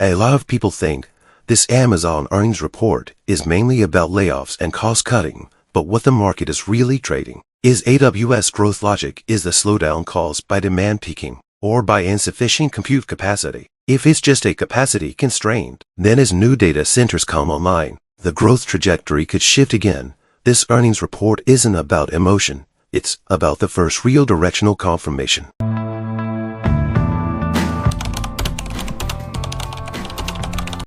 A lot of people think this Amazon earnings report is mainly about layoffs and cost cutting, but what the market is really trading is AWS growth logic. Is the slowdown caused by demand peaking or by insufficient compute capacity? If it's just a capacity constraint, then as new data centers come online, the growth trajectory could shift again. This earnings report isn't about emotion. It's about the first real directional confirmation.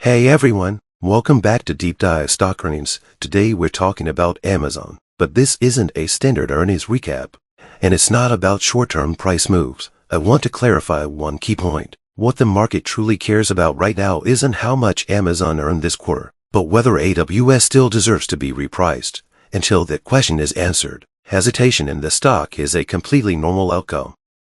Hey everyone, welcome back to Deep Dive Stock Earnings. Today we're talking about Amazon, but this isn't a standard earnings recap, and it's not about short-term price moves. I want to clarify one key point. What the market truly cares about right now isn't how much Amazon earned this quarter, but whether AWS still deserves to be repriced. Until that question is answered, hesitation in the stock is a completely normal outcome.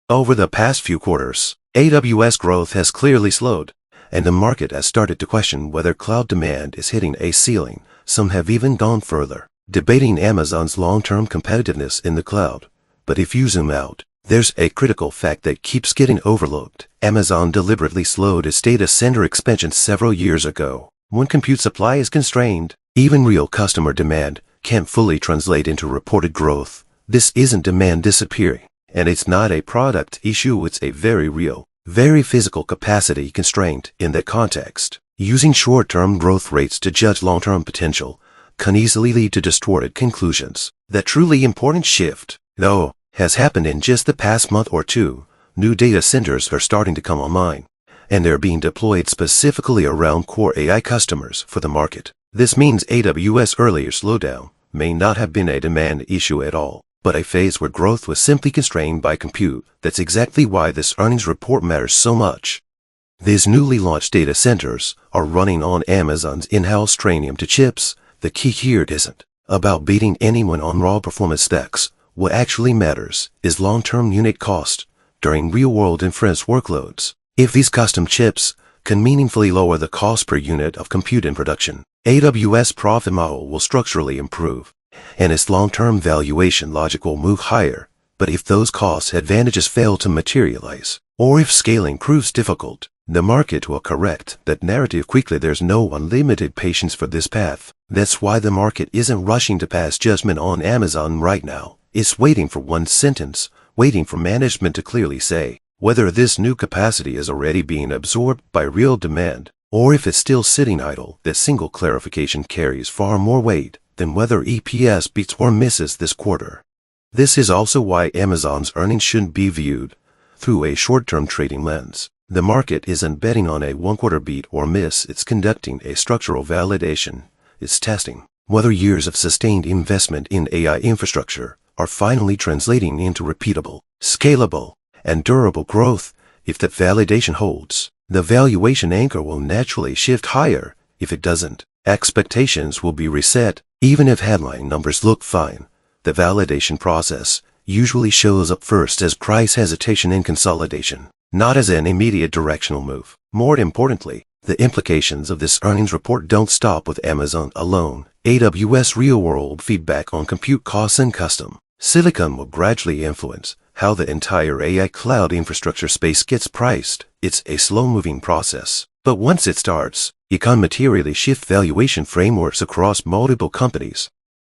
Over the past few quarters, AWS growth has clearly slowed, and the market has started to question whether cloud demand is hitting a ceiling. Some have even gone further, debating Amazon's long-term competitiveness in the cloud. But if you zoom out, there's a critical fact that keeps getting overlooked. Amazon deliberately slowed its data center expansion several years ago. When compute supply is constrained, even real customer demand can't fully translate into reported growth. This isn't demand disappearing, and it's not a product issue. It's a very real, very physical capacity constraint. In that context, using short-term growth rates to judge long-term potential can easily lead to distorted conclusions. The truly important shift, though, has happened in just the past month or two. New data centers are starting to come online, and they're being deployed specifically around core AI customers for the market. This means AWS' earlier slowdown may not have been a demand issue at all, but a phase where growth was simply constrained by compute. That's exactly why this earnings report matters so much. These newly launched data centers are running on Amazon's in-house Trainium to chips. The key here isn't about beating anyone on raw performance specs. What actually matters is long-term unit cost during real-world inference workloads. If these custom chips can meaningfully lower the cost per unit of compute in production, AWS profit model will structurally improve, and its long-term valuation logic will move higher. But if those cost advantages fail to materialize, or if scaling proves difficult, the market will correct that narrative quickly. There's no unlimited patience for this path. That's why the market isn't rushing to pass judgment on Amazon right now. It's waiting for one sentence, waiting for management to clearly say whether this new capacity is already being absorbed by real demand, or if it's still sitting idle. That single clarification carries far more weight than whether EPS beats or misses this quarter. This is also why Amazon's earnings shouldn't be viewed through a short-term trading lens. The market isn't betting on a one-quarter beat or miss. It's conducting a structural validation. It's testing whether years of sustained investment in AI infrastructure are finally translating into repeatable, scalable, and durable growth. If that validation holds, the valuation anchor will naturally shift higher. If it doesn't, expectations will be reset. Even if headline numbers look fine, the validation process usually shows up first as price hesitation and consolidation, not as an immediate directional move. More importantly, the implications of this earnings report don't stop with Amazon alone. AWS real-world feedback on compute costs and custom silicon will gradually influence how the entire AI cloud infrastructure space gets priced. It's a slow-moving process, but once it starts, it can materially shift valuation frameworks across multiple companies.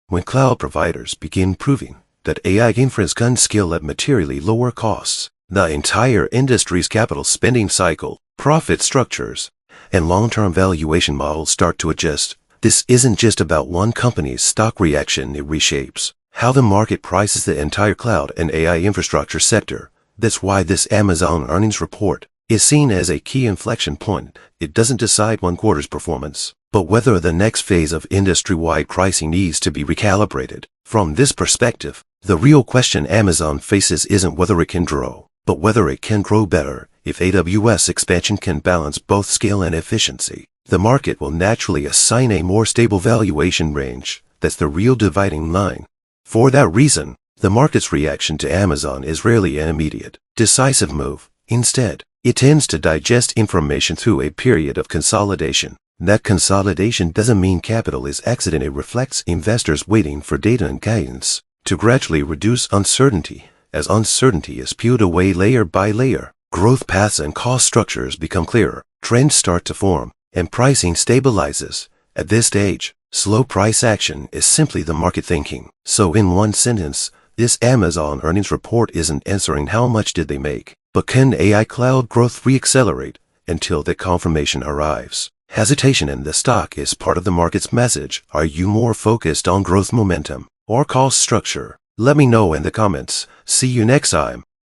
When cloud providers begin proving that AI inference can scale at materially lower costs, the entire industry's capital spending cycle, profit structures, and long-term valuation models start to adjust. This isn't just about one company's stock reaction. It reshapes how the market prices the entire cloud and AI infrastructure sector. That's why this Amazon earnings report is seen as a key inflection point. It doesn't decide one quarter's performance, but whether the next phase of industry-wide pricing needs to be recalibrated. From this perspective, the real question Amazon faces isn't whether it can grow, but whether it can grow better. If AWS expansion can balance both scale and efficiency, the market will naturally assign a more stable valuation range. That's the real dividing line. For that reason, the market's reaction to Amazon is rarely an immediate, decisive move. Instead, it tends to digest information through a period of consolidation. That consolidation doesn't mean capital is exiting. It reflects investors waiting for data and guidance to gradually reduce uncertainty. As uncertainty is peeled away layer by layer, growth paths and cost structures become clearer. trends start to form, and pricing stabilizes. At this stage, slow price action is simply the market thinking. So in one sentence, this Amazon earnings report isn't answering how much did they make, but can AI cloud growth reaccelerate until the confirmation arrives. Hesitation in the stock is part of the market's message. Are you more focused on growth momentum or cost structure? Let me know in the comments. See you next time.